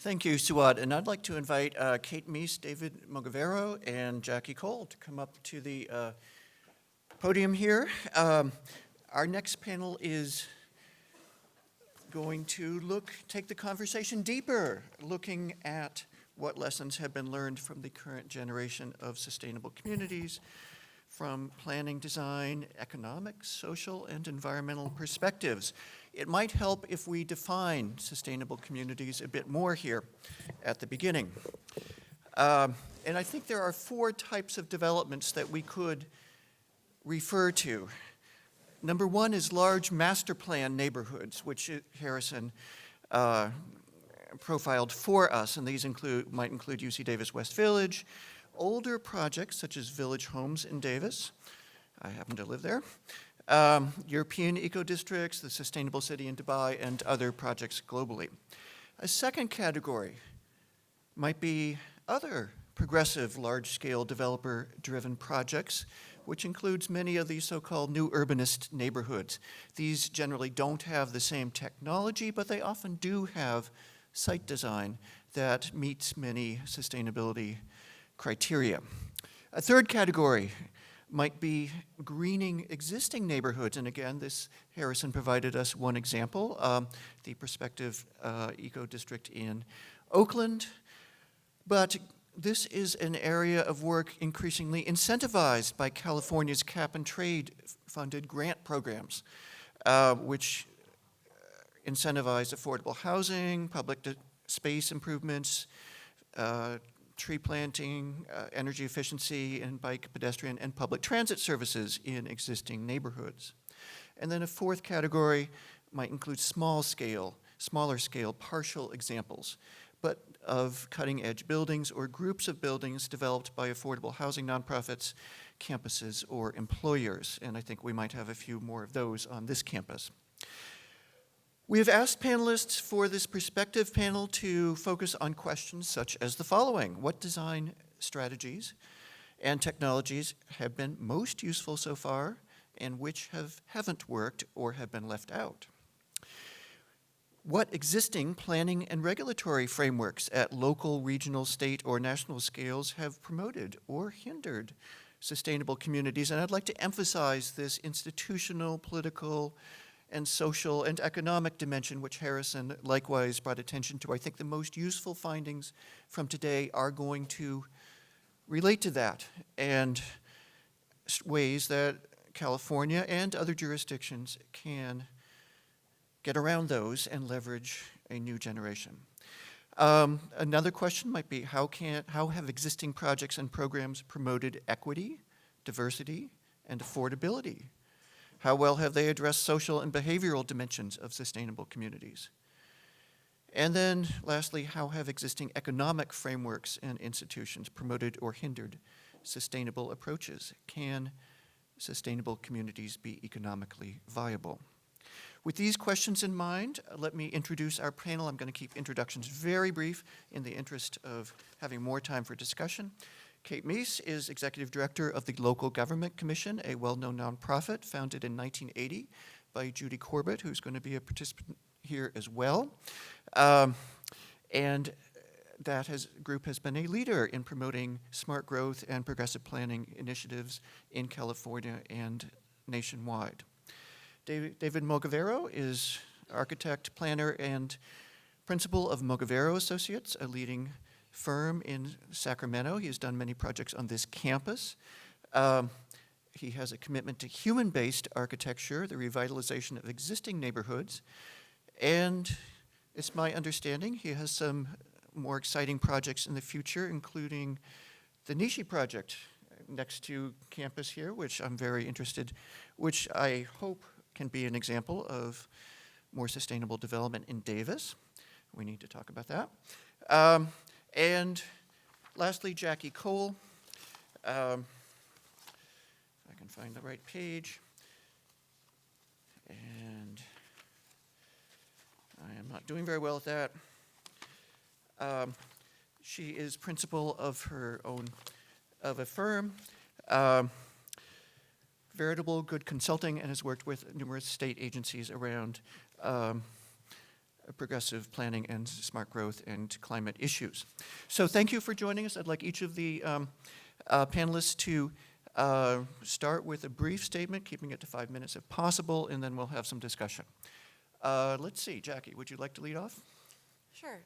Thank you, Suad. And I'd like to invite Kate Meese, David Mogavero, and Jackie Cole to come up to the podium here. Our next panel is going to take the conversation deeper, looking at what lessons have been learned from the current generation of sustainable communities, from planning, design, economic, social, and environmental perspectives. It might help if we define sustainable communities a bit more here at the beginning. And I think there are four types of developments that we could refer to. Number one is large master plan neighborhoods, which Harrison profiled for us, and these might include UC Davis West Village, older projects such as Village Homes in Davis. I happen to live there. European eco-districts, the Sustainable City in Dubai, and other projects globally. A second category might be other progressive large-scale developer-driven projects, which includes many of these so-called new urbanist neighborhoods. These generally don't have the same technology, but they often do have site design that meets many sustainability criteria. A third category might be greening existing neighborhoods. And again, Harrison provided us one example, the prospective eco-district in Oakland. But this is an area of work increasingly incentivized by California's cap and trade funded grant programs, which incentivize affordable housing, public space improvements, tree planting, energy efficiency, and bike, pedestrian, and public transit services in existing neighborhoods. And then a fourth category might include smaller scale, partial examples, but of cutting-edge buildings or groups of buildings developed by affordable housing nonprofits, campuses, or employers. And I think we might have a few more of those on this campus. We have asked panelists for this perspective panel to focus on questions such as the following. What design strategies and technologies have been most useful so far, and which haven't worked or have been left out? What existing planning and regulatory frameworks at local, regional, state, or national scales have promoted or hindered sustainable communities? And I'd like to emphasize this institutional, political, and social and economic dimension, which Harrison likewise brought attention to. I think the most useful findings from today are going to relate to that and ways that California and other jurisdictions can get around those and leverage a new generation. Another question might be, how have existing projects and programs promoted equity, diversity, and affordability? How well have they addressed social and behavioral dimensions of sustainable communities? And then lastly, how have existing economic frameworks and institutions promoted or hindered sustainable approaches? Can sustainable communities be economically viable? With these questions in mind, let me introduce our panel. I'm going to keep introductions very brief in the interest of having more time for discussion. Kate Meese is Executive Director of the Local Government Commission, a well-known nonprofit founded in 1980 by Judy Corbett, who's going to be a participant here as well. And that group has been a leader in promoting smart growth and progressive planning initiatives in California and nationwide. David Mogavero is architect, planner, and principal of Mogavero Associates, a leading firm in Sacramento. He has done many projects on this campus. He has a commitment to human-based architecture, the revitalization of existing neighborhoods, and it's my understanding he has some more exciting projects in the future, including the Nishi project next to campus here, which I'm very interested, which I hope can be an example of more sustainable development in Davis. We need to talk about that. And lastly, Jackie Cole. If I can find the right page. And I am not doing very well at that. She is principal of a firm, Veritable Good Consulting, and has worked with numerous state agencies around progressive planning and smart growth and climate issues. So thank you for joining us. I'd like each of the panelists to start with a brief statement, keeping it to 5 minutes if possible, and then we'll have some discussion. Let's see, Jackie, would you like to lead off? Sure.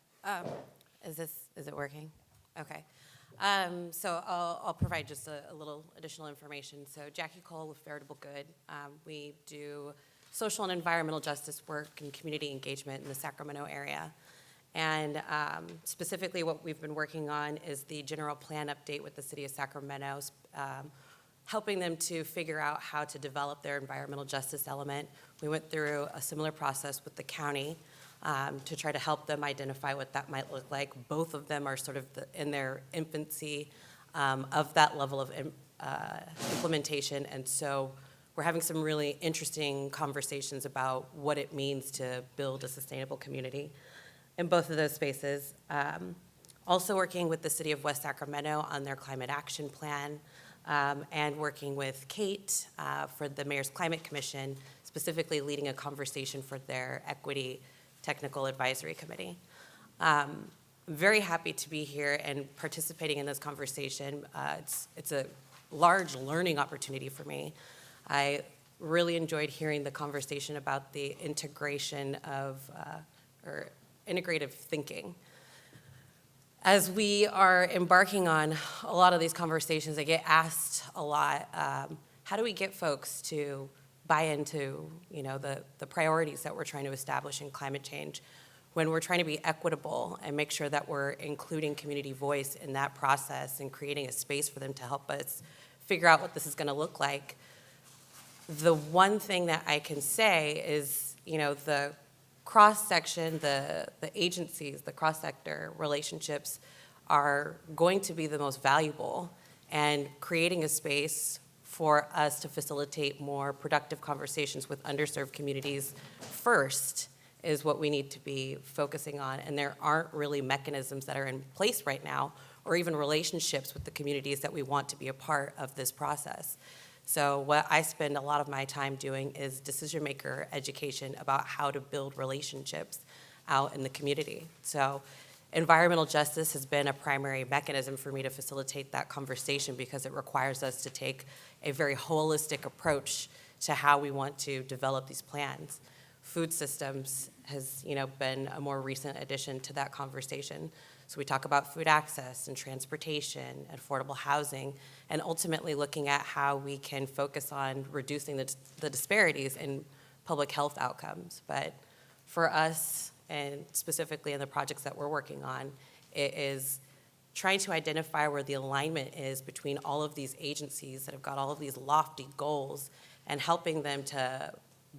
Is it working? Okay. So I'll provide just a little additional information. So Jackie Cole with Veritable Good. We do social and environmental justice work and community engagement in the Sacramento area. And specifically what we've been working on is the general plan update with the city of Sacramento, helping them to figure out how to develop their environmental justice element. We went through a similar process with the county to try to help them identify what that might look like. Both of them are sort of in their infancy of that level of implementation, and so we're having some really interesting conversations about what it means to build a sustainable community in both of those spaces. Also working with the city of West Sacramento on their climate action plan, and working with Kate for the Mayor's Climate Commission, specifically leading a conversation for their Equity Technical Advisory Committee. I'm very happy to be here and participating in this conversation. It's a large learning opportunity for me. I really enjoyed hearing the conversation about the integration of, or integrative thinking. As we are embarking on a lot of these conversations, I get asked a lot, how do we get folks to buy into, the priorities that we're trying to establish in climate change when we're trying to be equitable and make sure that we're including community voice in that process and creating a space for them to help us figure out what this is going to look like. The one thing that I can say is, the cross-section, the agencies, the cross-sector relationships are going to be the most valuable, and creating a space for us to facilitate more productive conversations with underserved communities first is what we need to be focusing on. And there aren't really mechanisms that are in place right now, or even relationships with the communities that we want to be a part of this process. So what I spend a lot of my time doing is decision maker education about how to build relationships out in the community. So environmental justice has been a primary mechanism for me to facilitate that conversation because it requires us to take a very holistic approach to how we want to develop these plans. Food systems has, been a more recent addition to that conversation. So we talk about food access and transportation, affordable housing, and ultimately looking at how we can focus on reducing the disparities in public health outcomes. But for us, and specifically in the projects that we're working on, it is trying to identify where the alignment is between all of these agencies that have got all of these lofty goals and helping them to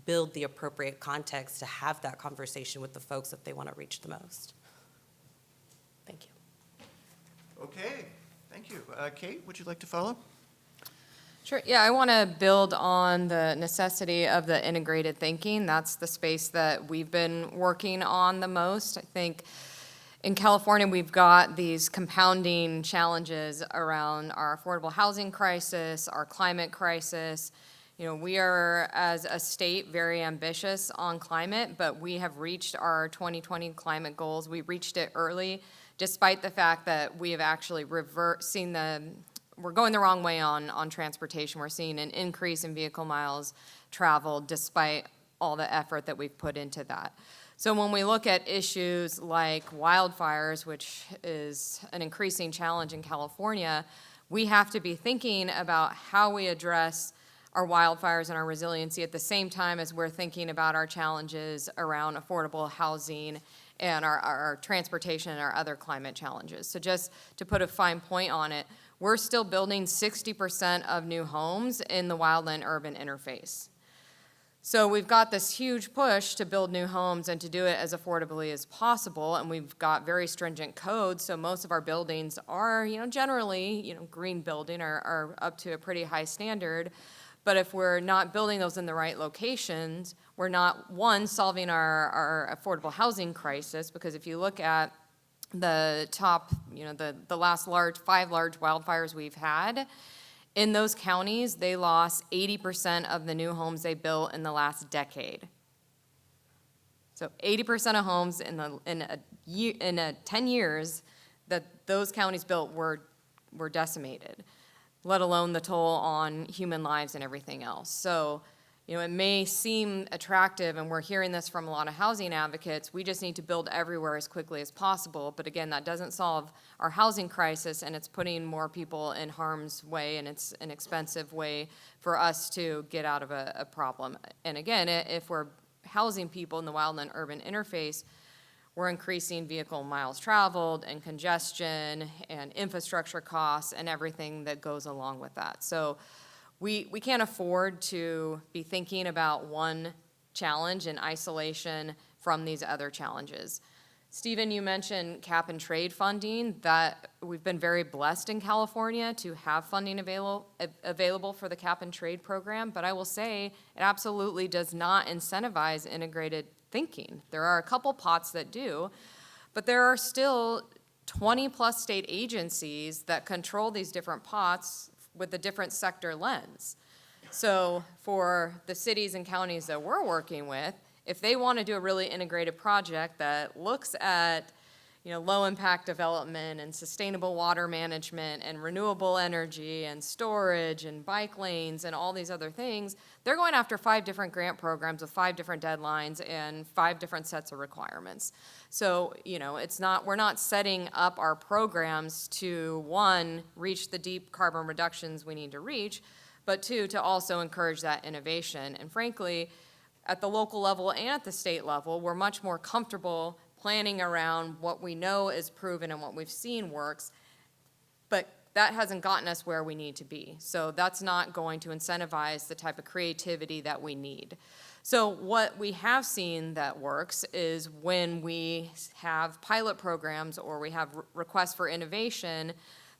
build the appropriate context to have that conversation with the folks that they want to reach the most. Thank you. Okay, thank you. Kate, would you like to follow? Sure. Yeah, I want to build on the necessity of the integrated thinking. That's the space that we've been working on the most. I think in California, we've got these compounding challenges around our affordable housing crisis, our climate crisis. We are, as a state, very ambitious on climate, but we have reached our 2020 climate goals. We reached it early, despite the fact that we have actually we're going the wrong way on transportation. We're seeing an increase in vehicle miles traveled despite all the effort that we've put into that. So when we look at issues like wildfires, which is an increasing challenge in California, we have to be thinking about how we address our wildfires and our resiliency at the same time as we're thinking about our challenges around affordable housing and our transportation and our other climate challenges. So just to put a fine point on it, we're still building 60% of new homes in the wildland-urban interface. So we've got this huge push to build new homes and to do it as affordably as possible, and we've got very stringent codes, so most of our buildings are, generally, green building are up to a pretty high standard. But if we're not building those in the right locations, we're not, one, solving our affordable housing crisis, because if you look at the top, the last 5 large wildfires we've had, in those counties, they lost 80% of the new homes they built in the last decade. So 80% of homes in 10 years that those counties built were decimated, let alone the toll on human lives and everything else. So, it may seem attractive, and we're hearing this from a lot of housing advocates, we just need to build everywhere as quickly as possible. But again, that doesn't solve our housing crisis, and it's putting more people in harm's way, and it's an expensive way for us to get out of a problem. And again, if we're housing people in the wildland-urban interface, we're increasing vehicle miles traveled and congestion and infrastructure costs and everything that goes along with that. So we can't afford to be thinking about one challenge in isolation from these other challenges. Stephen, you mentioned cap and trade funding. That we've been very blessed in California to have funding available for the cap and trade program, but I will say it absolutely does not incentivize integrated thinking. There are a couple pots that do, but there are still 20-plus state agencies that control these different pots with a different sector lens. So for the cities and counties that we're working with, if they want to do a really integrated project that looks at low impact development and sustainable water management and renewable energy and storage and bike lanes and all these other things, they're going after 5 different grant programs with 5 different deadlines and 5 different sets of requirements. So, we're not setting up our programs to, 1, reach the deep carbon reductions we need to reach, but 2, to also encourage that innovation. And frankly, at the local level and at the state level, we're much more comfortable planning around what we know is proven and what we've seen works, but that hasn't gotten us where we need to be. So that's not going to incentivize the type of creativity that we need. So what we have seen that works is when we have pilot programs or we have requests for innovation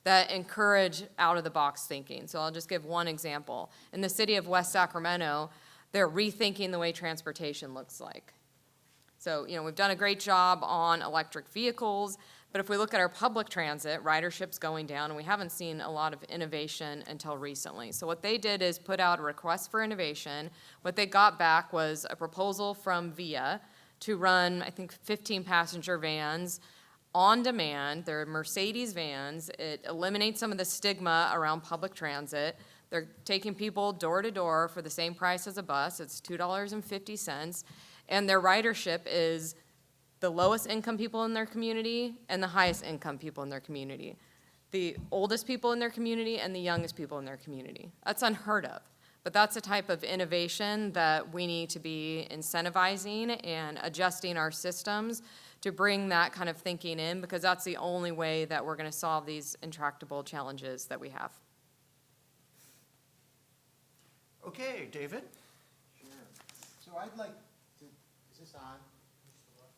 that encourage out-of-the-box thinking. So I'll just give one example. In the city of West Sacramento, they're rethinking the way transportation looks like. So, we've done a great job on electric vehicles, but if we look at our public transit, ridership's going down, and we haven't seen a lot of innovation until recently. So what they did is put out a request for innovation. What they got back was a proposal from VIA to run, I think, 15 passenger vans on demand. They're Mercedes vans. It eliminates some of the stigma around public transit. They're taking people door to door for the same price as a bus. It's $2.50. And their ridership is the lowest income people in their community and the highest income people in their community, the oldest people in their community and the youngest people in their community. That's unheard of. But that's a type of innovation that we need to be incentivizing and adjusting our systems to bring that kind of thinking in, because that's the only way that we're going to solve these intractable challenges that we have. Okay, David? Sure. So I'd like to, is this on?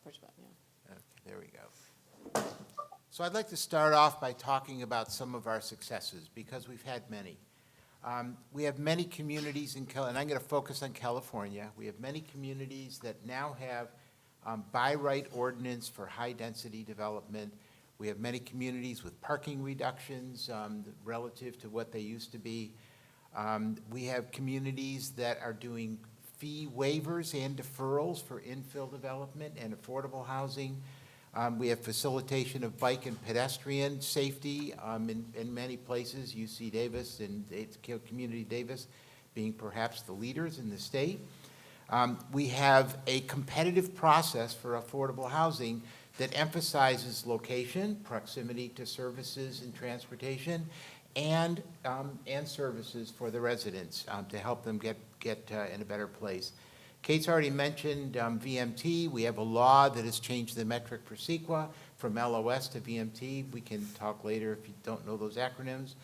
Push button, yeah. Okay, there we go. So I'd like to start off by talking about some of our successes, because we've had many. We have many communities in and I'm going to focus on California. We have many communities that now have by right ordinance for high-density development. We have many communities with parking reductions relative to what they used to be. We have communities that are doing fee waivers and deferrals for infill development and affordable housing. We have facilitation of bike and pedestrian safety in many places, UC Davis and Community Davis being perhaps the leaders in the state. We have a competitive process for affordable housing that emphasizes location, proximity to services and transportation, and services for the residents to help them get in a better place. Kate's already mentioned VMT. We have a law that has changed the metric for CEQA from LOS to VMT. We can talk later if you don't know those acronyms.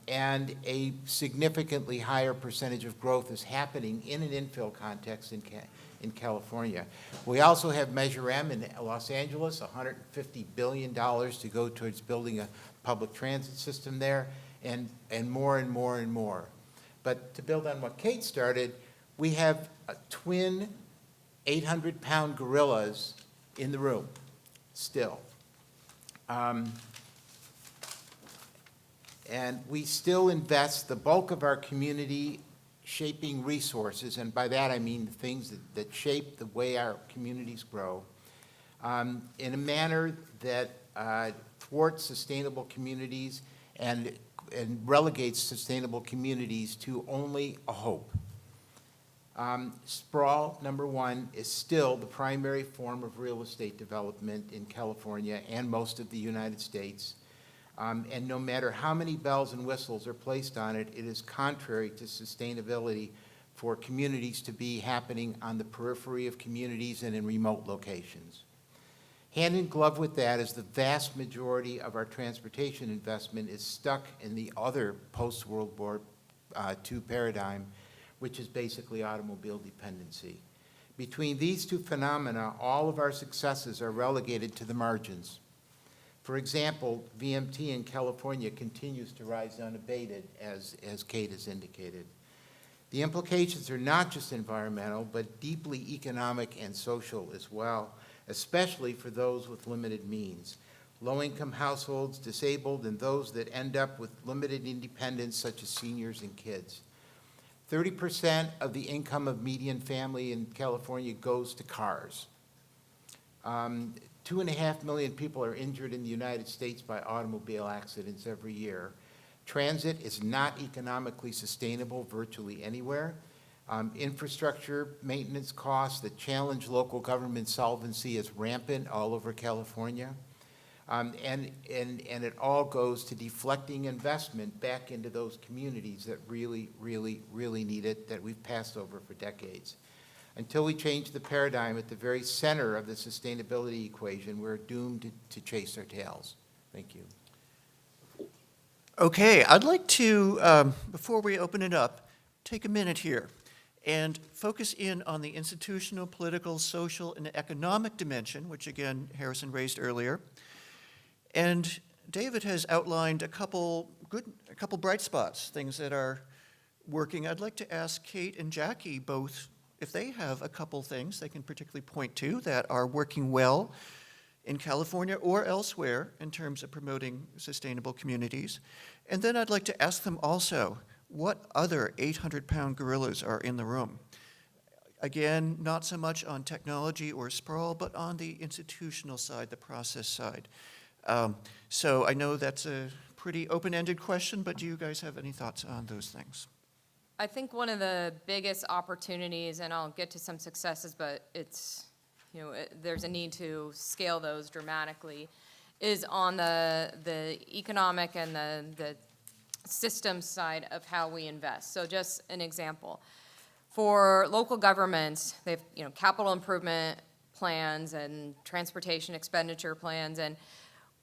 And a significantly higher percentage of growth is happening in an infill context in California. We also have Measure M in Los Angeles, $150 billion to go towards building a public transit system there, and more and more and more. But to build on what Kate started, we have twin 800-pound gorillas in the room still. And we still invest the bulk of our community shaping resources, and by that I mean the things that shape the way our communities grow, in a manner that thwarts sustainable communities and relegates sustainable communities to only a hope. Sprawl, number one, is still the primary form of real estate development in California and most of the United States. And no matter how many bells and whistles are placed on it, it is contrary to sustainability for communities to be happening on the periphery of communities and in remote locations. Hand in glove with that is the vast majority of our transportation investment is stuck in the other post-World War II paradigm, which is basically automobile dependency. Between these two phenomena, all of our successes are relegated to the margins. For example, VMT in California continues to rise unabated, as Kate has indicated. The implications are not just environmental, but deeply economic and social as well, especially for those with limited means. Low-income households, disabled, and those that end up with limited independence, such as seniors and kids. 30% of the income of median family in California goes to cars. 2.5 million people are injured in the United States by automobile accidents every year. Transit is not economically sustainable virtually anywhere. Infrastructure maintenance costs that challenge local government solvency is rampant all over California. And it all goes to deflecting investment back into those communities that really, really, really need it, that we've passed over for decades. Until we change the paradigm at the very center of the sustainability equation, we're doomed to chase our tails. Thank you. Okay, I'd like to, before we open it up, take a minute here and focus in on the institutional, political, social, and economic dimension, which again, Harrison raised earlier. And David has outlined a couple bright spots, things that are working. I'd like to ask Kate and Jackie both if they have a couple things they can particularly point to that are working well in California or elsewhere in terms of promoting sustainable communities. And then I'd like to ask them also, what other 800-pound gorillas are in the room? Again, not so much on technology or sprawl, but on the institutional side, the process side. So I know that's a pretty open-ended question, but do you guys have any thoughts on those things? I think one of the biggest opportunities, and I'll get to some successes, but it's, there's a need to scale those dramatically, is on the economic and the systems side of how we invest. So just an example. For local governments, they have, capital improvement plans and transportation expenditure plans, and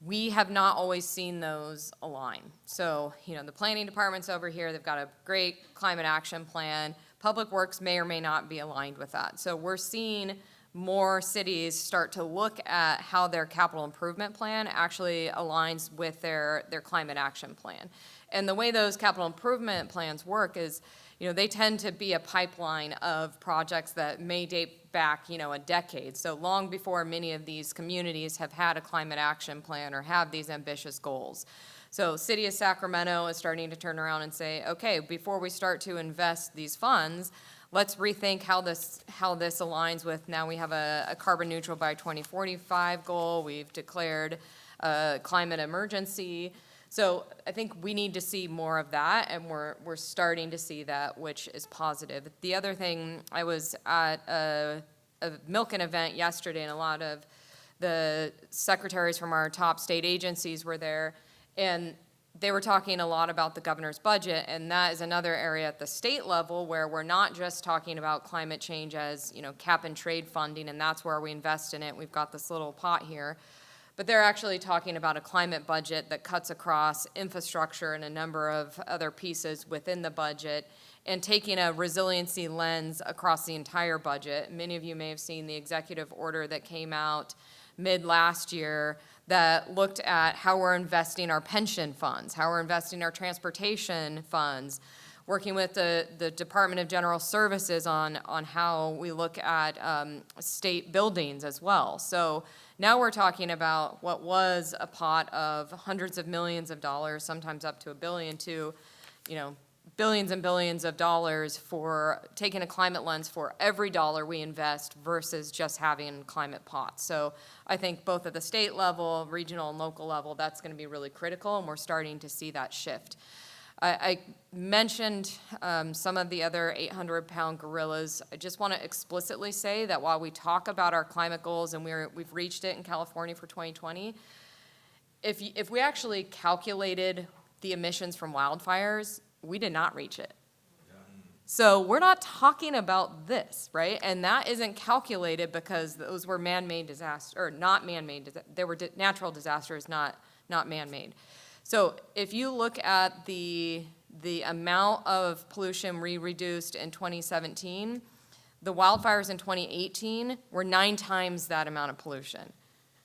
we have not always seen those align. So, the planning department's over here, they've got a great climate action plan. Public Works may or may not be aligned with that. So we're seeing more cities start to look at how their capital improvement plan actually aligns with their climate action plan. And the way those capital improvement plans work is, they tend to be a pipeline of projects that may date back, a decade. So long before many of these communities have had a climate action plan or have these ambitious goals. So City of Sacramento is starting to turn around and say, okay, before we start to invest these funds, let's rethink how this aligns with, now we have a carbon neutral by 2045 goal. We've declared a climate emergency. So I think we need to see more of that, and we're starting to see that, which is positive. The other thing, I was at a Milken event yesterday, and a lot of the secretaries from our top state agencies were there, and they were talking a lot about the governor's budget, and that is another area at the state level where we're not just talking about climate change as, cap and trade funding, and that's where we invest in it. We've got this little pot here. But they're actually talking about a climate budget that cuts across infrastructure and a number of other pieces within the budget and taking a resiliency lens across the entire budget. Many of you may have seen the executive order that came out mid last year that looked at how we're investing our pension funds, how we're investing our transportation funds, working with the Department of General Services on how we look at state buildings as well. So now we're talking about what was a pot of hundreds of millions of dollars, sometimes up to $1 billion, to, billions and billions of dollars for taking a climate lens for every dollar we invest versus just having climate pots. So I think both at the state level, regional and local level, that's going to be really critical, and we're starting to see that shift. I mentioned some of the other 800-pound gorillas. I just want to explicitly say that while we talk about our climate goals and we've reached it in California for 2020, if we actually calculated the emissions from wildfires, we did not reach it. So we're not talking about this, right? And that isn't calculated because those were man-made disasters, or not man-made, they were natural disasters, not man-made. So if you look at the amount of pollution we reduced in 2017, the wildfires in 2018 were 9 times that amount of pollution.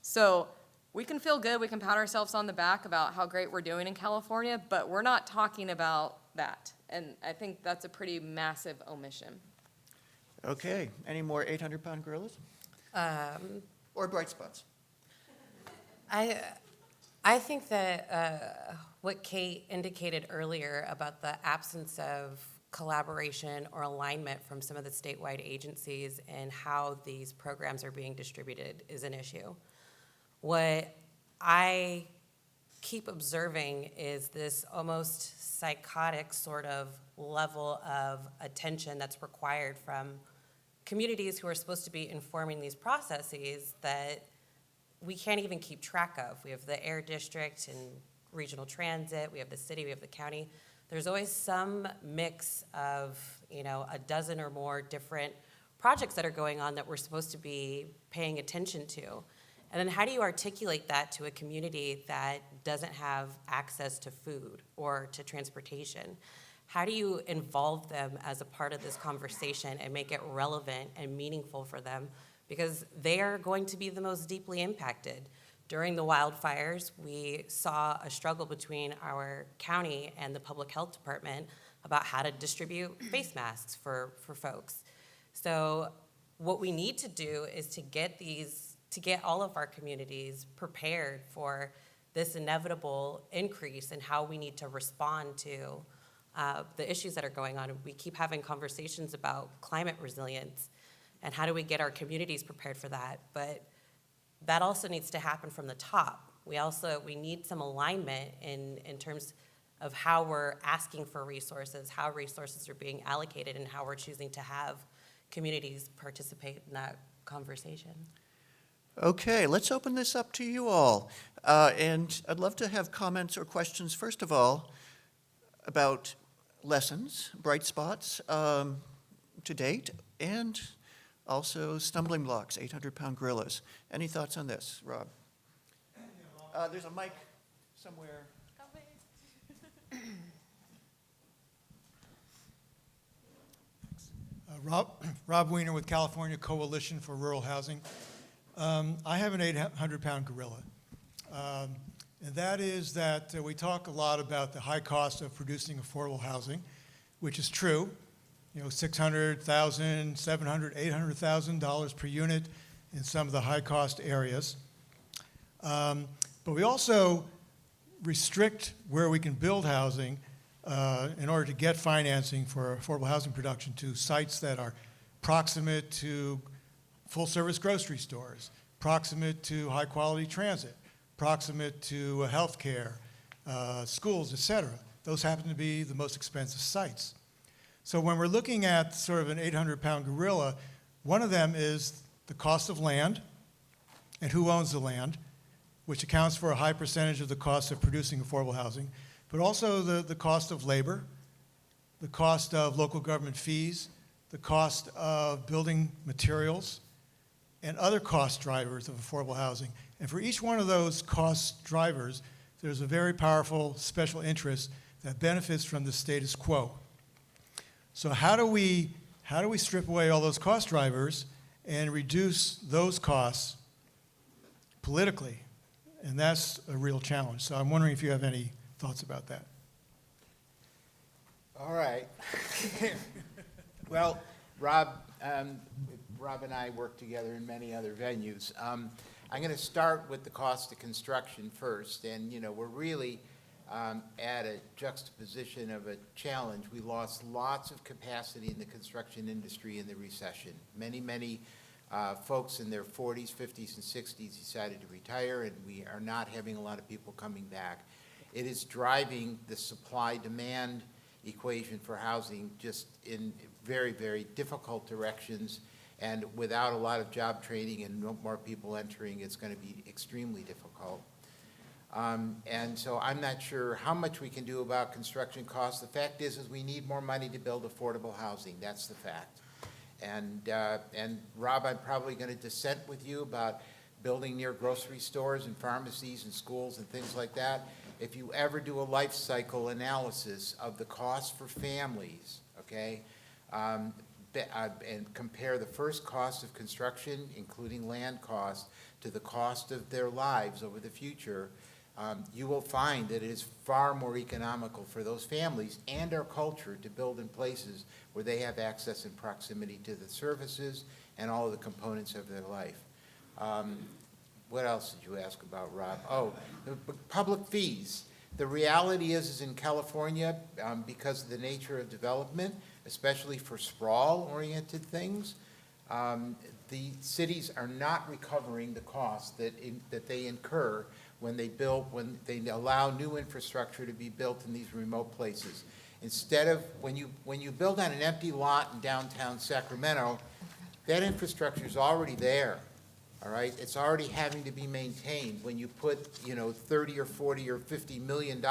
So we can feel good, we can pat ourselves on the back about how great we're doing in California, but we're not talking about that. And I think that's a pretty massive omission. Okay, any more 800-pound gorillas? Or bright spots? I think that what Kate indicated earlier about the absence of collaboration or alignment from some of the statewide agencies and how these programs are being distributed is an issue. What I keep observing is this almost psychotic sort of level of attention that's required from communities who are supposed to be informing these processes that we can't even keep track of. We have the air district and regional transit, we have the city, we have the county. There's always some mix of, a dozen or more different projects that are going on that we're supposed to be paying attention to. And then how do you articulate that to a community that doesn't have access to food or to transportation? How do you involve them as a part of this conversation and make it relevant and meaningful for them? Because they are going to be the most deeply impacted. During the wildfires, we saw a struggle between our county and the public health department about how to distribute face masks for folks. So what we need to do is to get all of our communities prepared for this inevitable increase in how we need to respond to the issues that are going on. We keep having conversations about climate resilience and how do we get our communities prepared for that, but that also needs to happen from the top. We need some alignment in terms of how we're asking for resources, how resources are being allocated, and how we're choosing to have communities participate in that conversation. Okay, let's open this up to you all. And I'd love to have comments or questions, first of all, about lessons, bright spots to date, and also stumbling blocks, 800-pound gorillas. Any thoughts on this, Rob? There's a mic somewhere. Rob Wiener with California Coalition for Rural Housing. I have an 800-pound gorilla, and that is that we talk a lot about the high cost of producing affordable housing, which is true. $600,000, $700,000, $800,000 per unit in some of the high-cost areas. But we also restrict where we can build housing in order to get financing for affordable housing production to sites that are proximate to full-service grocery stores, proximate to high-quality transit, proximate to healthcare, schools, et cetera. Those happen to be the most expensive sites. So when we're looking at sort of an 800-pound gorilla, one of them is the cost of land and who owns the land, which accounts for a high percentage of the cost of producing affordable housing, but also the cost of labor, the cost of local government fees, the cost of building materials, and other cost drivers of affordable housing. And for each one of those cost drivers, there's a very powerful special interest that benefits from the status quo. So how do we strip away all those cost drivers and reduce those costs politically? And that's a real challenge. So I'm wondering if you have any thoughts about that. All right. Well, Rob and I work together in many other venues. I'm going to start with the cost of construction first. And, we're really at a juxtaposition of a challenge. We lost lots of capacity in the construction industry in the recession. Many folks in their 40s, 50s, and 60s decided to retire, and we are not having a lot of people coming back. It is driving the supply-demand equation for housing just in very, very difficult directions, and without a lot of job training and no more people entering, it's going to be extremely difficult. And so I'm not sure how much we can do about construction costs. The fact is we need more money to build affordable housing. That's the fact. And Rob, I'm probably going to dissent with you about building near grocery stores and pharmacies and schools and things like that. If you ever do a life cycle analysis of the cost for families, okay, and compare the first cost of construction, including land costs, to the cost of their lives over the future, you will find that it is far more economical for those families and our culture to build in places where they have access and proximity to the services and all of the components of their life. What else did you ask about, Rob? Oh, the public fees. The reality is in California, because of the nature of development, especially for sprawl-oriented things, the cities are not recovering the costs that they incur when they allow new infrastructure to be built in these remote places. Instead of, when you build on an empty lot in downtown Sacramento, that infrastructure is already there, all right? It's already having to be maintained. When you put, 30 or 40 or $50 million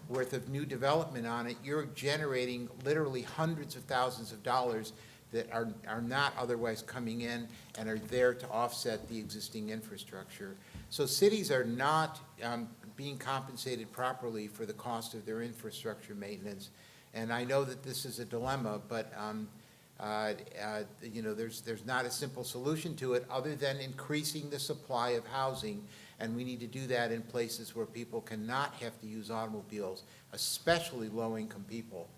worth of new development on it, you're generating literally hundreds of thousands of dollars that are not otherwise coming in and are there to offset the existing infrastructure. So cities are not being compensated properly for the cost of their infrastructure maintenance. And I know that this is a dilemma, but there's not a simple solution to it other than increasing the supply of housing. And we need to do that in places where people cannot have to use automobiles, especially low-income people.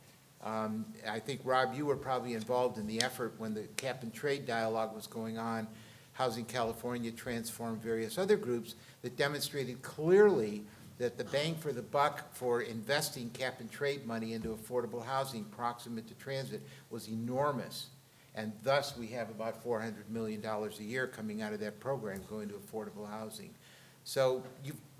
I think, Rob, you were probably involved in the effort when the cap and trade dialogue was going on. Housing California transformed various other groups that demonstrated clearly that the bang for the buck for investing cap and trade money into affordable housing proximate to transit was enormous. And thus, we have about $400 million a year coming out of that program going to affordable housing. So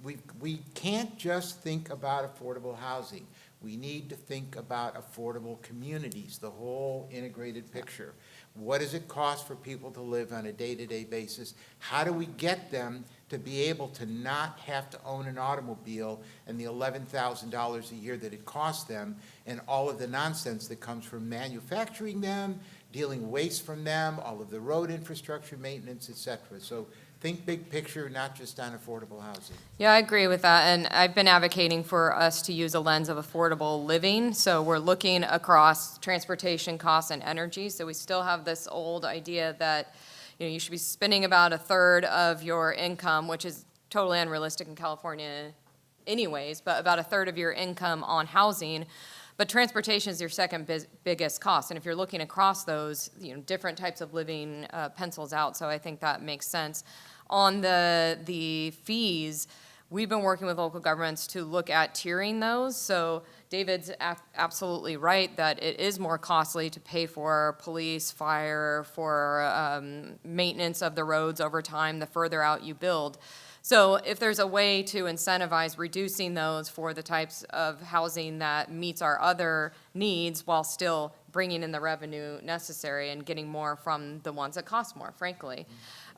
we can't just think about affordable housing. We need to think about affordable communities, the whole integrated picture. What does it cost for people to live on a day-to-day basis? How do we get them to be able to not have to own an automobile and the $11,000 a year that it costs them and all of the nonsense that comes from manufacturing them, dealing waste from them, all of the road infrastructure maintenance, et cetera. So think big picture, not just on affordable housing. Yeah, I agree with that, and I've been advocating for us to use a lens of affordable living, so we're looking across transportation costs and energy, so we still have this old idea that you should be spending about a third of your income, which is totally unrealistic in California anyways, but about a third of your income on housing. But transportation is your second biggest cost, and if you're looking across those, different types of living pencils out, so I think that makes sense. On the fees, we've been working with local governments to look at tiering those. So David's absolutely right that it is more costly to pay for police, fire, for maintenance of the roads over time the further out you build. So if there's a way to incentivize reducing those for the types of housing that meets our other needs while still bringing in the revenue necessary and getting more from the ones that cost more, frankly.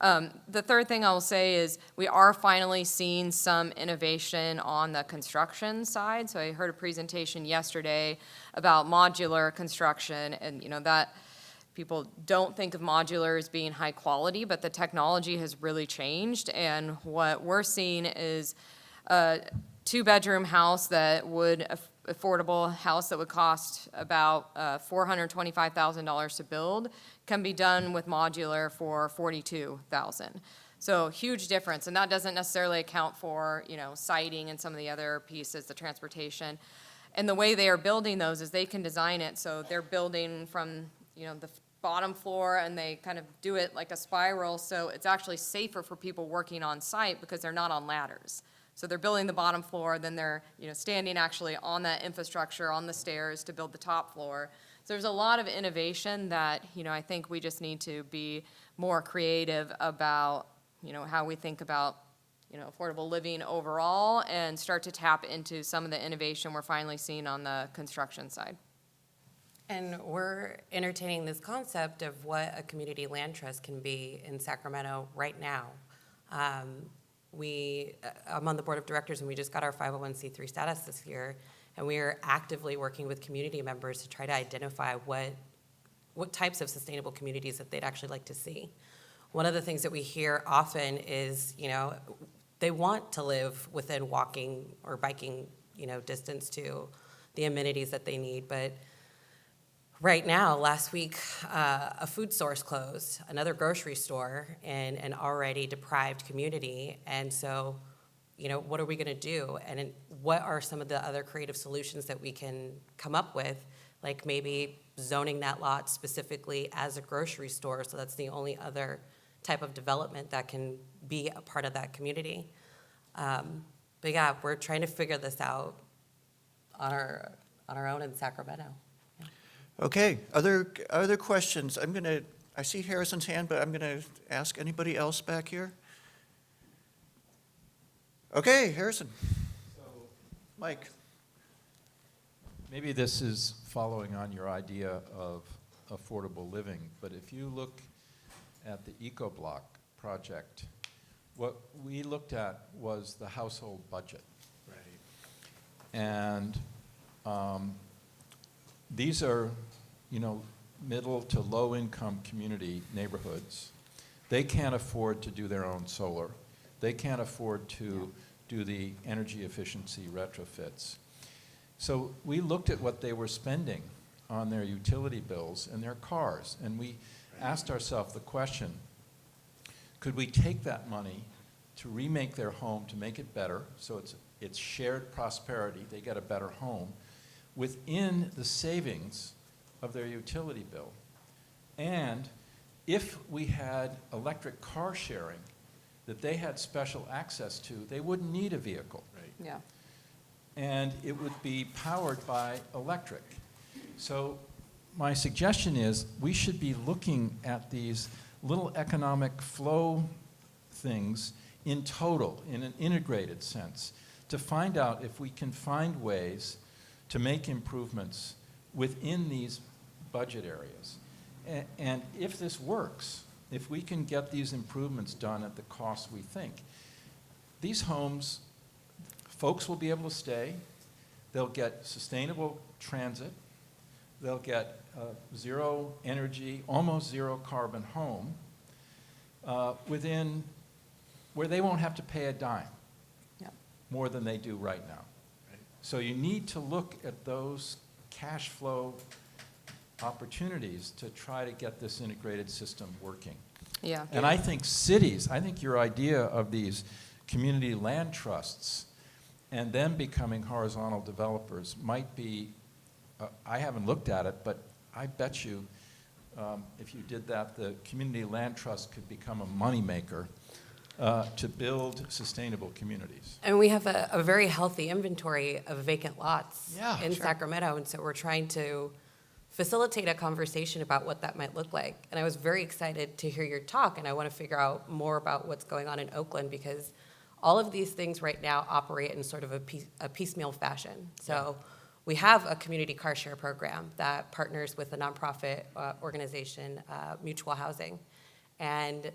The third thing I'll say is we are finally seeing some innovation on the construction side. So I heard a presentation yesterday about modular construction, and that people don't think of modular as being high quality, but the technology has really changed. And what we're seeing is a two-bedroom house that would affordable house that would cost about $425,000 to build can be done with modular for $42,000. So huge difference, and that doesn't necessarily account for siding and some of the other pieces, the transportation. And the way they are building those is they can design it so they're building from the bottom floor, and they kind of do it like a spiral, so it's actually safer for people working on site because they're not on ladders. So they're building the bottom floor, then they're, standing actually on that infrastructure, on the stairs to build the top floor. So there's a lot of innovation that, I think we just need to be more creative about, how we think about, affordable living overall and start to tap into some of the innovation we're finally seeing on the construction side. And we're entertaining this concept of what a community land trust can be in Sacramento right now. I'm on the board of directors, and we just got our 501c3 status this year, and we are actively working with community members to try to identify what types of sustainable communities that they'd actually like to see. One of the things that we hear often is, they want to live within walking or biking, distance to the amenities that they need, but right now, last week, a food source closed, another grocery store in an already deprived community. And so, what are we going to do? And what are some of the other creative solutions that we can come up with, like maybe zoning that lot specifically as a grocery store, so that's the only other type of development that can be a part of that community. But yeah, we're trying to figure this out on our own in Sacramento. Okay, other questions? I see Harrison's hand, but I'm gonna ask anybody else back here. Okay, Harrison. Mike. Maybe this is following on your idea of affordable living, but if you look at the EcoBlock project, what we looked at was the household budget. Right. And these are, middle to low income community neighborhoods. They can't afford to do their own solar. They can't afford to do the energy efficiency retrofits. So we looked at what they were spending on their utility bills and their cars, and we asked ourselves the question, could we take that money to remake their home, to make it better, so it's shared prosperity, they get a better home, within the savings of their utility bill. And if we had electric car sharing that they had special access to, they wouldn't need a vehicle. Right. Yeah. And it would be powered by electric. So my suggestion is we should be looking at these little economic flow things in total, in an integrated sense, to find out if we can find ways to make improvements within these budget areas. And if this works, if we can get these improvements done at the cost we think, these homes, folks will be able to stay, they'll get sustainable transit, they'll get zero energy, almost zero carbon home, within where they won't have to pay a dime more than they do right now. Right. So you need to look at those cash flow opportunities to try to get this integrated system working. Yeah. And I think cities, I think your idea of these community land trusts and them becoming horizontal developers might be, I haven't looked at it, but I bet you if you did that, the community land trust could become a moneymaker to build sustainable communities. And we have a very healthy inventory of vacant lots in Sure. Sacramento, and so we're trying to facilitate a conversation about what that might look like. And I was very excited to hear your talk, and I want to figure out more about what's going on in Oakland, because all of these things right now operate in sort of a piecemeal fashion. So we have a community car share program that partners with a nonprofit organization, Mutual Housing, and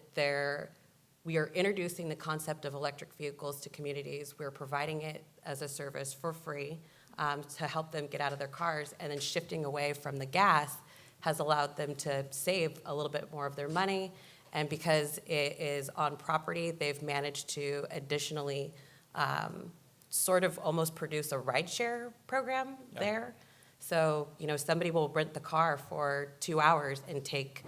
we are introducing the concept of electric vehicles to communities. We're providing it as a service for free to help them get out of their cars, and then shifting away from the gas has allowed them to save a little bit more of their money. And because it is on property, they've managed to additionally sort of almost produce a rideshare program there. So, somebody will rent the car for 2 hours and take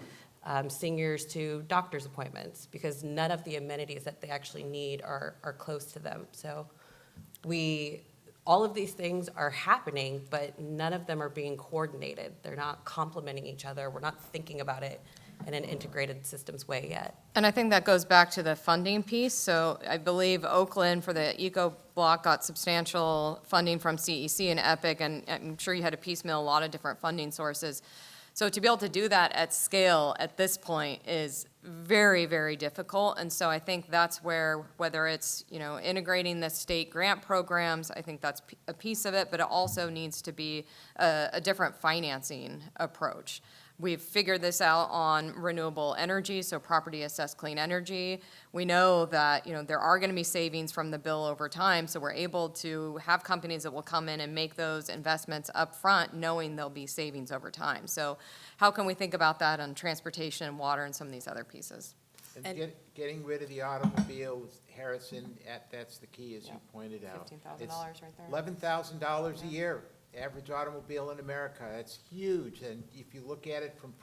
seniors to doctor's appointments, because none of the amenities that they actually need are close to them. So all of these things are happening, but none of them are being coordinated. They're not complementing each other. We're not thinking about it in an integrated systems way yet. And I think that goes back to the funding piece. So I believe Oakland for the eco block got substantial funding from CEC and EPIC, and I'm sure you had to piecemeal a lot of different funding sources. So to be able to do that at scale at this point is very, very difficult. And so I think that's where, whether it's, integrating the state grant programs, I think that's a piece of it, but it also needs to be a different financing approach. We've figured this out on renewable energy, so property assessed clean energy. We know that, there are going to be savings from the bill over time, so we're able to have companies that will come in and make those investments up front, knowing there'll be savings over time. So how can we think about that on transportation and water and some of these other pieces? And getting rid of the automobiles, Harrison, that's the key, as you pointed out. $15,000 It's right there. $11,000 a year, average automobile in America. That's huge. And if you look at it from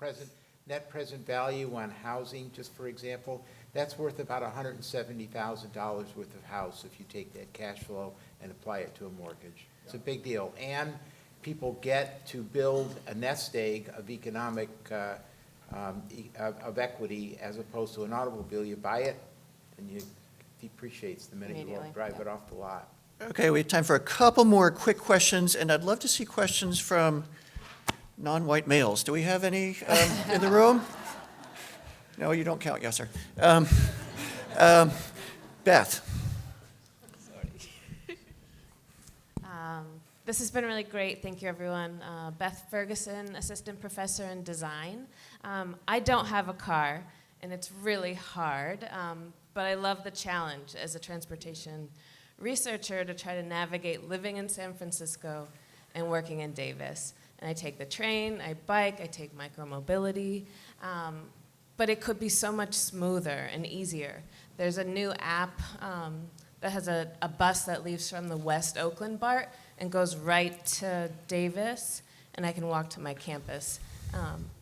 net present value on housing, just for example, that's worth about $170,000 worth of house if you take that cash flow and apply it to a mortgage. It's a big deal. And people get to build a nest egg of economic of equity, as opposed to an automobile. You buy it and it depreciates the minute you Immediately, drive yeah. it off the lot. Okay, we have time for a couple more quick questions, and I'd love to see questions from non-white males. Do we have any in the room? No, you don't count. Yes, sir. Beth. This has been really great. Thank you, everyone. Beth Ferguson, assistant professor in design. I don't have a car, and it's really hard, but I love the challenge as a transportation researcher to try to navigate living in San Francisco and working in Davis. And I take the train, I bike, I take micromobility, but it could be so much smoother and easier. There's a new app that has a bus that leaves from the West Oakland BART and goes right to Davis, and I can walk to my campus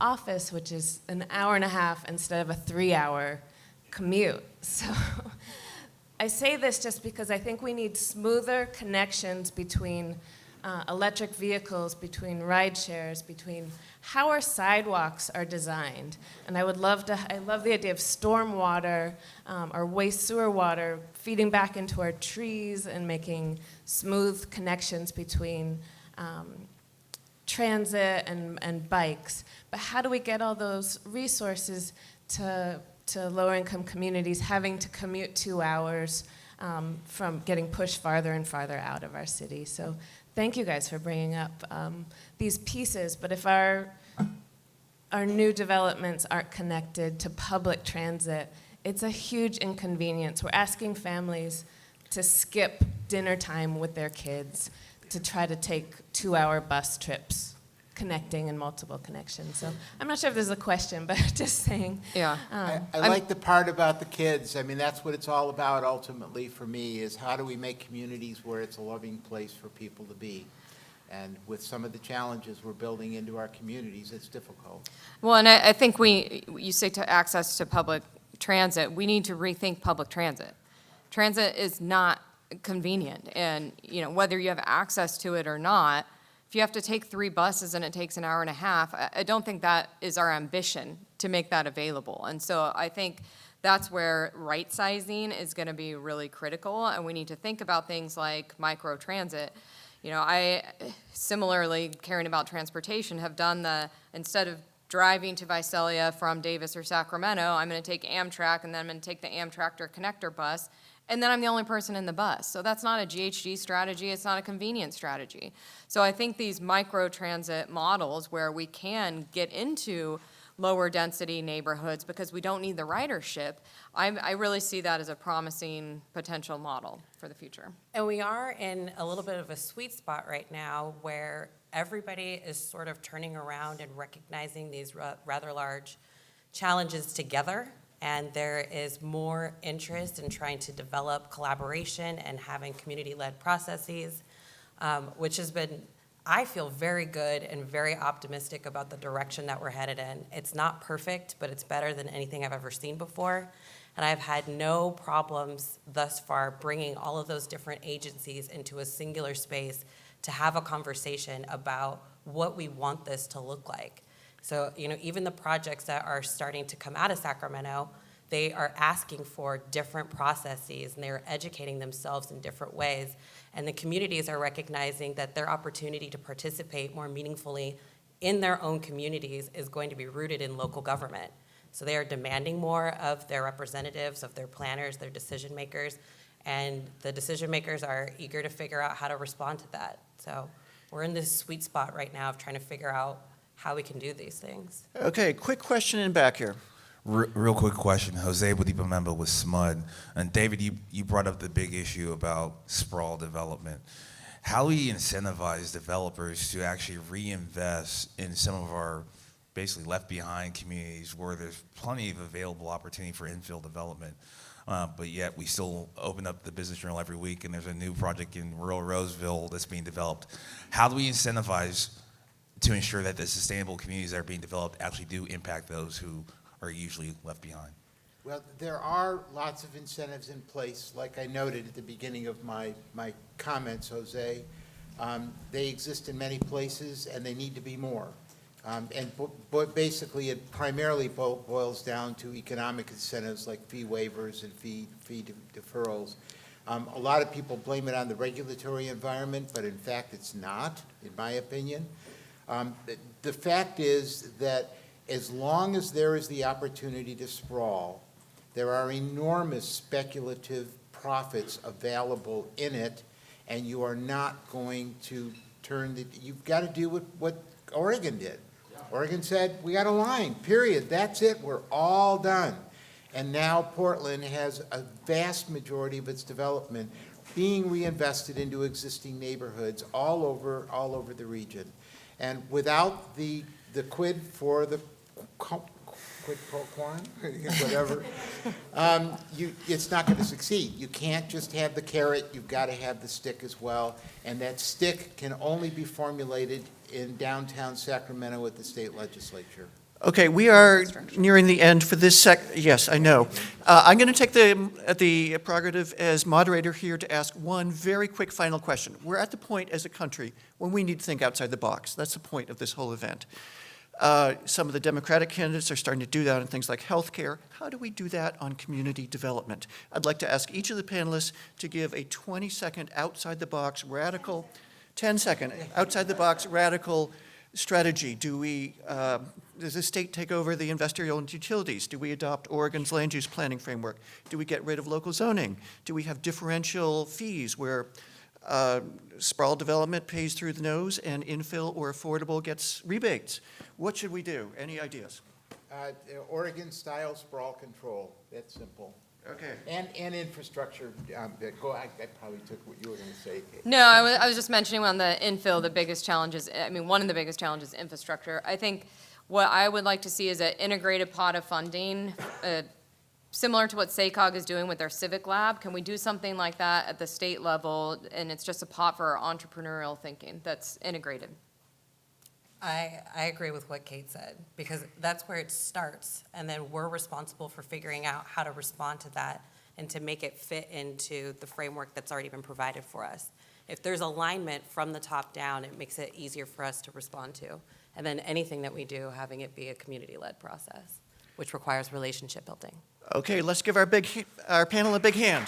office, which is an hour and a half instead of a 3-hour commute. So I say this just because I think we need smoother connections between electric vehicles, between ride shares, between how our sidewalks are designed. And I love the idea of stormwater or waste sewer water feeding back into our trees and making smooth connections between transit and bikes. But how do we get all those resources to lower-income communities having to commute 2 hours from getting pushed farther and farther out of our city? So thank you guys for bringing up these pieces. But if our new developments aren't connected to public transit, it's a huge inconvenience. We're asking families to skip dinner time with their kids to try to take 2-hour bus trips, connecting in multiple connections. So I'm not sure if this is a question, but just saying. Yeah. I like the part about the kids. I mean, that's what it's all about ultimately for me, is how do we make communities where it's a loving place for people to be? And with some of the challenges we're building into our communities, it's difficult. Well, and I think you say to access to public transit, we need to rethink public transit. Transit is not convenient, and whether you have access to it or not, if you have to take 3 buses and it takes an hour and a half, I don't think that is our ambition to make that available. And so I think that's where right-sizing is going to be really critical, and we need to think about things like microtransit. I, similarly, caring about transportation, have done instead of driving to Visalia from Davis or Sacramento, I'm going to take Amtrak, and then I'm going to take the Amtrak or connector bus, and then I'm the only person in the bus. So that's not a GHG strategy. It's not a convenience strategy. So I think these microtransit models where we can get into lower density neighborhoods because we don't need the ridership, I really see that as a promising potential model for the future. And we are in a little bit of a sweet spot right now where everybody is sort of turning around and recognizing these rather large challenges together. And there is more interest in trying to develop collaboration and having community-led processes, which has been, I feel, very good and very optimistic about the direction that we're headed in. It's not perfect, but it's better than anything I've ever seen before. And I've had no problems thus far bringing all of those different agencies into a singular space to have a conversation about what we want this to look like. So, even the projects that are starting to come out of Sacramento, they are asking for different processes, and they're educating themselves in different ways. And the communities are recognizing that their opportunity to participate more meaningfully in their own communities is going to be rooted in local government. So they are demanding more of their representatives, of their planners, their decision makers, and the decision makers are eager to figure out how to respond to that. So we're in this sweet spot right now of trying to figure out how we can do these things. Okay, quick question in back here. Real quick question, Jose Budipamemba with SMUD. And David, you brought up the big issue about sprawl development. How do we incentivize developers to actually reinvest in some of our basically left behind communities where there's plenty of available opportunity for infill development, but yet we still open up the Business Journal every week and there's a new project in rural Roseville that's being developed. How do we incentivize to ensure that the sustainable communities that are being developed actually do impact those who are usually left behind? Well, there are lots of incentives in place, like I noted at the beginning of my comments, Jose. They exist in many places, and they need to be more. But basically, it primarily boils down to economic incentives like fee waivers and fee deferrals. A lot of people blame it on the regulatory environment, but in fact, it's not, in my opinion. The fact is that as long as there is the opportunity to sprawl, there are enormous speculative profits available in it, and you are not going to you've got to do what Oregon did. Yeah. Oregon said, we got a line, period, that's it, we're all done. And now Portland has a vast majority of its development being reinvested into existing neighborhoods all over the region. And without the quid for the quid pro quo, whatever, it's not going to succeed. You can't just have the carrot, you've got to have the stick as well, and that stick can only be formulated in downtown Sacramento with the state legislature. Okay, we are nearing the end for this yes, I know. I'm going to take the prerogative as moderator here to ask one very quick final question. We're at the point as a country when we need to think outside the box. That's the point of this whole event. Some of the Democratic candidates are starting to do that on things like healthcare. How do we do that on community development? I'd like to ask each of the panelists to give a 20-second outside-the-box radical, 10-second outside-the-box radical strategy. Does the state take over the investor-owned utilities? Do we adopt Oregon's land use planning framework? Do we get rid of local zoning? Do we have differential fees where sprawl development pays through the nose and infill or affordable gets rebates? What should we do? Any ideas? Oregon-style sprawl control, that's simple. Okay. And infrastructure. I probably took what you were going to say, Kate. No, I was just mentioning on the infill, the biggest challenges, one of the biggest challenges is infrastructure. I think what I would like to see is an integrated pot of funding, similar to what SACOG is doing with their Civic Lab. Can we do something like that at the state level, and it's just a pot for entrepreneurial thinking that's integrated? I agree with what Kate said, because that's where it starts, and then we're responsible for figuring out how to respond to that and to make it fit into the framework that's already been provided for us. If there's alignment from the top down, it makes it easier for us to respond to. And then anything that we do, having it be a community-led process, which requires relationship building. Okay, let's give our panel a big hand.